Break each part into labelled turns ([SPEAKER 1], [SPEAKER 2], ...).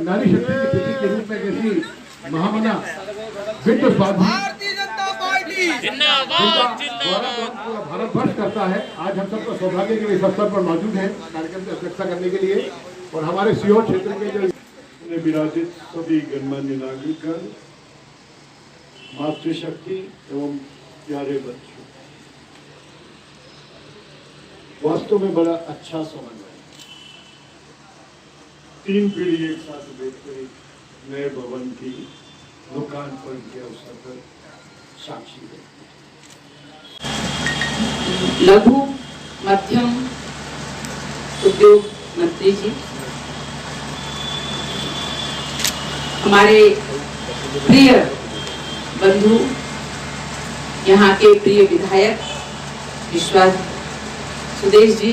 [SPEAKER 1] नारी शक्ति की प्रतीक के रूप में कैसी महामना विंध्य
[SPEAKER 2] भारतीय जनता पार्टी
[SPEAKER 1] भारत वर्ष करता है। आज हम सबका सौभाग्य के इस अवसर पर मौजूद हैं कार्यक्रम की अध्यक्षता करने के लिए और हमारे सीहोर क्षेत्र के जो
[SPEAKER 3] विराजित सभी गणमान्य नागरिकगण, मातृशक्ति एवं प्यारे बच्चों, वास्तव में बड़ा अच्छा समय है। 3 पीढ़ी एक साथ बैठकर एक नए भवन की लोकार्पण के अवसर पर साक्षी है।
[SPEAKER 4] लघु मध्यम उद्योग मंत्री जी, हमारे प्रिय बंधु, यहाँ के प्रिय विधायक विश्वास सुदेश जी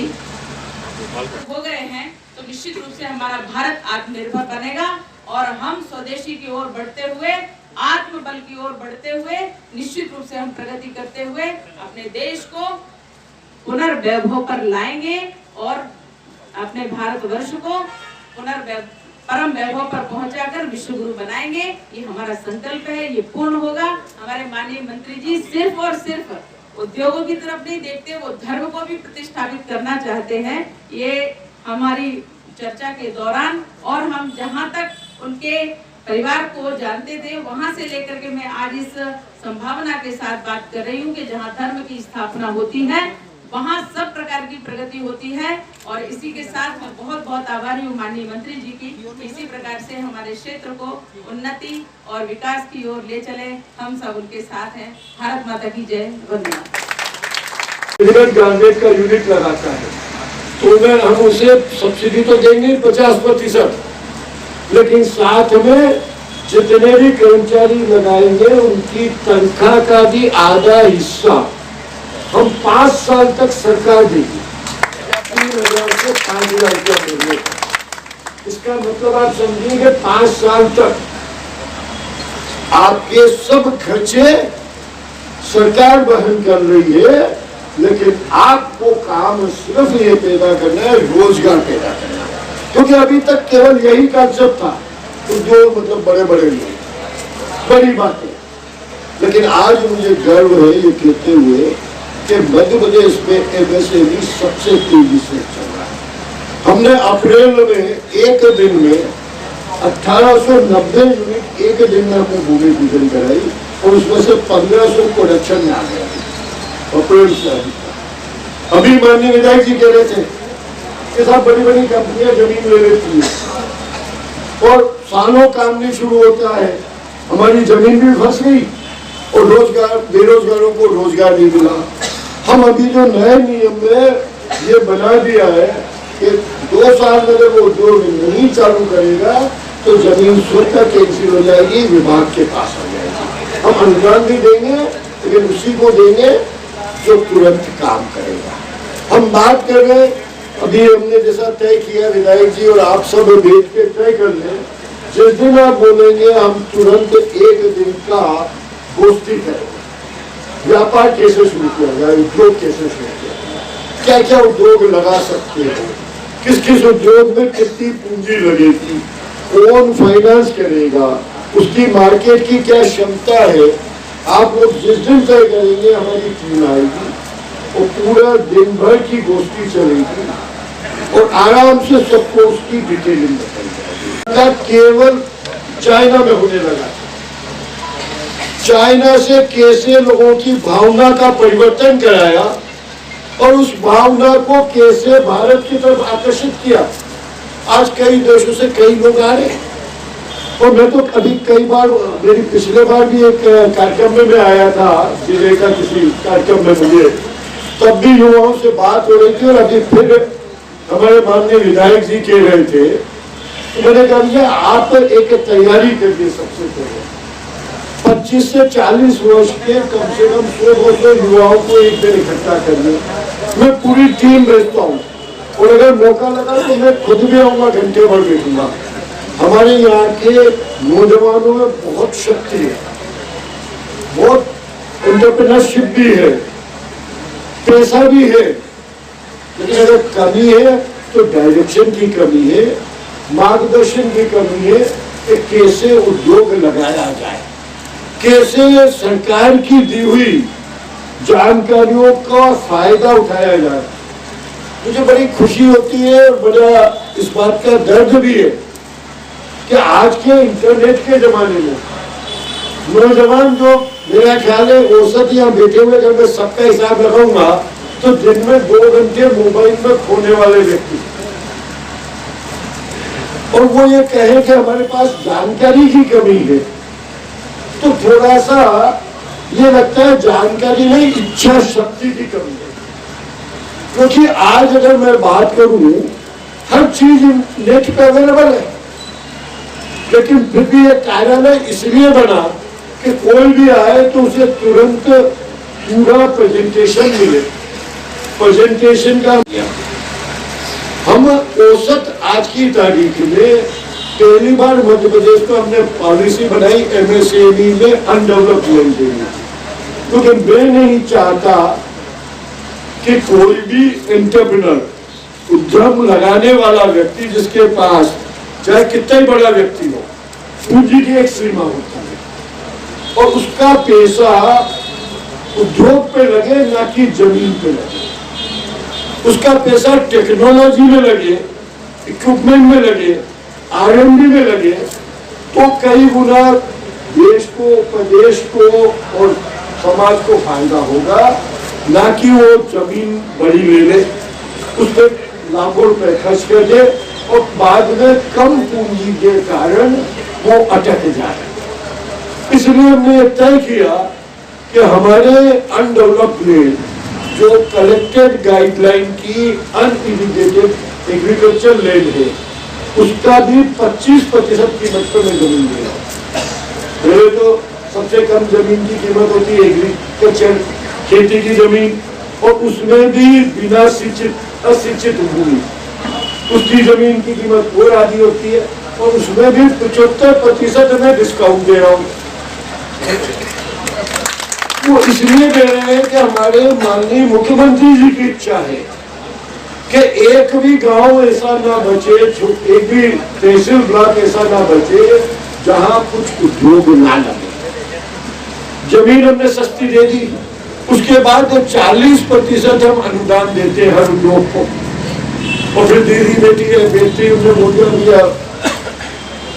[SPEAKER 4] हो गए हैं, तो निश्चित रूप से हमारा भारत आत्मनिर्भर बनेगा और हम स्वदेशी की ओर बढ़ते हुए, आत्मबल की ओर बढ़ते हुए, निश्चित रूप से हम प्रगति करते हुए अपने देश को पुनर्वैभव पर लाएंगे और अपने भारतवर्ष को परम वैभव पर पहुंचाकर विश्व गुरु बनाएंगे। ये हमारा संकल्प है, ये पूर्ण होगा। हमारे माननीय मंत्री जी सिर्फ और सिर्फ उद्योगों की तरफ नहीं देखते, वो धर्म को भी प्रतिष्ठापित करना चाहते हैं। ये हमारी चर्चा के दौरान और हम जहां तक उनके परिवार को जानते थे वहां से लेकर के मैं आज इस संभावना के साथ बात कर रही हूँ कि जहां धर्म की स्थापना होती है वहां सब प्रकार की प्रगति होती है। और इसी के साथ मैं बहुत बहुत आभारी हूँ माननीय मंत्री जी की, इसी प्रकार से हमारे क्षेत्र को उन्नति और विकास की ओर ले चले। हम सब उनके साथ हैं। भारत माता की जय। वंदना।
[SPEAKER 3] गार्मेंट का यूनिट लगाता है तो हम उसे सब्सिडी तो देंगे 50%, लेकिन साथ में जितने भी कर्मचारी लगाएंगे उनकी तनख्वाह का भी आधा हिस्सा हम 5 साल तक सरकार देगी। 3,000 से 5,000 रुपया देंगे। इसका मतलब आप समझेंगे 5 साल तक आपके सब खर्चे सरकार वहन कर रही है, लेकिन आपको काम सिर्फ ये पैदा करना है, रोजगार पैदा करना है। क्योंकि अभी तक केवल यही कंसेप्ट था, उद्योग मतलब बड़े बड़े लोग, बड़ी बातें। लेकिन आज मुझे गर्व है ये कहते हुए कि मध्य प्रदेश में MSME सबसे तेजी से चल रहा है। हमने अप्रैल में एक दिन में 1890 यूनिट एक दिन में हमने भूमि पूजन कराई और उसमें से 1500 प्रोडक्शन में आ गया अप्रैल से। अभी माननीय विधायक जी कह रहे थे कि साहब बड़ी बड़ी कंपनियां जमीन ले लेती है और सालों काम नहीं शुरू होता है, हमारी जमीन भी फंस गई और बेरोजगारों को रोजगार नहीं मिला। हम अभी जो नए नियम में ये बना दिया है कि 2 साल में अगर वो उद्योग नहीं चालू करेगा तो जमीन स्वतः कैंसिल हो जाएगी, विभाग के पास आ जाएगी। हम अनुदान भी देंगे लेकिन उसी को देंगे जो तुरंत काम करेगा। हम बात कर रहे हैं, अभी हमने जैसा तय किया विधायक जी और आप सब भेज के तय कर लें, जिस दिन आप बोलेंगे हम तुरंत 1 दिन का गोष्ठी करेंगे। व्यापार कैसे शुरू किया जाए, उद्योग कैसे शुरू किया जाए, क्या क्या उद्योग लगा सकते हैं, किस किस उद्योग में कितनी पूंजी लगेगी, कौन फाइनेंस करेगा, उसकी मार्केट की क्या क्षमता है। आप लोग जिस दिन तय करेंगे हमारी टीम आएगी और पूरा दिन भर की गोष्ठी चलेगी और आराम से सबको उसकी डिटेलिंग बताई जाएगी। केवल चाइना में होने लगा, चाइना से कैसे लोगों की भावना का परिवर्तन कराया और उस भावना को कैसे भारत की तरफ आकर्षित किया। आज कई देशों से कई लोग आ रहे हैं और मैं तो अभी कई बार, मेरी पिछले बार भी एक कार्यक्रम में मैं आया था जिले का किसी कार्यक्रम में, मुझे तब भी युवाओं से बात हो रही थी और अभी फिर हमारे माननीय विधायक जी कह रहे थे तो मैंने कहा आप एक तैयारी करिए। सबसे पहले 25 से 40 वर्ष के कम से कम 100-200 युवाओं को एक दिन इकट्ठा करने, मैं पूरी टीम भेजता हूँ और अगर मौका लगा तो मैं खुद भी आऊंगा, घंटे भर बैठूंगा। हमारे यहाँ के नौजवानों में बहुत शक्ति है, बहुत एंटरप्रेन्योरशिप भी है, पैसा भी है, अगर कमी है तो डायरेक्शन की कमी है, मार्गदर्शन की कमी है कि कैसे उद्योग लगाया जाए, कैसे सरकार की दी हुई जानकारियों का फायदा उठाया जाए। मुझे बड़ी खुशी होती है और बड़ा इस बात का दर्द भी है कि आज के इंटरनेट के जमाने में नौजवान जो मेरा ख्याल है औसत यहाँ बैठे हुए अगर मैं सबका हिसाब लगाऊंगा तो दिन में 2 घंटे मोबाइल में खोने वाले व्यक्ति, और वो ये कहे कि हमारे पास जानकारी की कमी है, तो थोड़ा सा ये लगता है जानकारी नहीं, इच्छा शक्ति की कमी है। क्योंकि आज अगर मैं बात करूं हर चीज नेट पे अवेलेबल है, लेकिन फिर भी ये कार्यालय इसलिए बना कि कोई भी आए तो उसे तुरंत पूरा प्रेजेंटेशन मिले। प्रेजेंटेशन का हम औसत आज की तारीख में पहली बार मध्य प्रदेश में हमने पॉलिसी बनाई MSME में अनडेवलप्ड देने, क्योंकि मैं नहीं चाहता कि कोई भी एंटरप्रेन्योर उद्यम लगाने वाला व्यक्ति जिसके पास चाहे कितना ही बड़ा व्यक्ति हो, पूंजी की एक सीमा होती है और उसका पैसा उद्योग पे लगे ना कि जमीन पे लगे, उसका पैसा टेक्नोलॉजी में लगे, इक्विपमेंट में लगे, R&D में लगे, तो कई गुना देश को, प्रदेश को और समाज को फायदा होगा, ना कि वो जमीन बड़ी ले ले, उस पर लाखों रुपए खर्च कर दे और बाद में कम पूंजी के कारण वो अटक जाए। इसलिए हमने तय किया कि हमारे अनडेवलप्ड लैंड जो कलेक्टेड गाइडलाइन की अनइरिगेटेड एग्रीकल्चर लैंड है, उसका भी 25% कीमत पर मैं जमीन दे रहा हूँ। पहले तो सबसे कम जमीन की कीमत होती है एग्रीकल्चर, खेती की जमीन, और उसमें भी बिना सिंचित असिंचित भूमि, उसकी जमीन की कीमत और आधी होती है, और उसमें भी 75% में डिस्काउंट दे रहा हूँ। वो इसलिए दे रहे हैं कि हमारे माननीय मुख्यमंत्री जी की इच्छा है कि एक भी गांव ऐसा ना बचे, एक भी तहसील ब्लॉक ऐसा ना बचे जहां कुछ उद्योग ना लगे। जमीन हमने सस्ती दे दी, उसके बाद 40% हम अनुदान देते हैं हर उद्योग को, और फिर दीदी बेटी हमने बोल दिया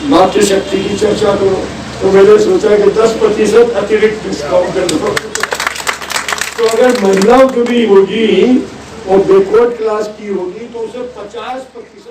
[SPEAKER 3] मातृशक्ति की चर्चा करो, तो मैंने सोचा कि 10% अतिरिक्त डिस्काउंट कर दो। तो अगर महिलाओं की भी होगी और बैकवर्ड क्लास की होगी तो उसे 50%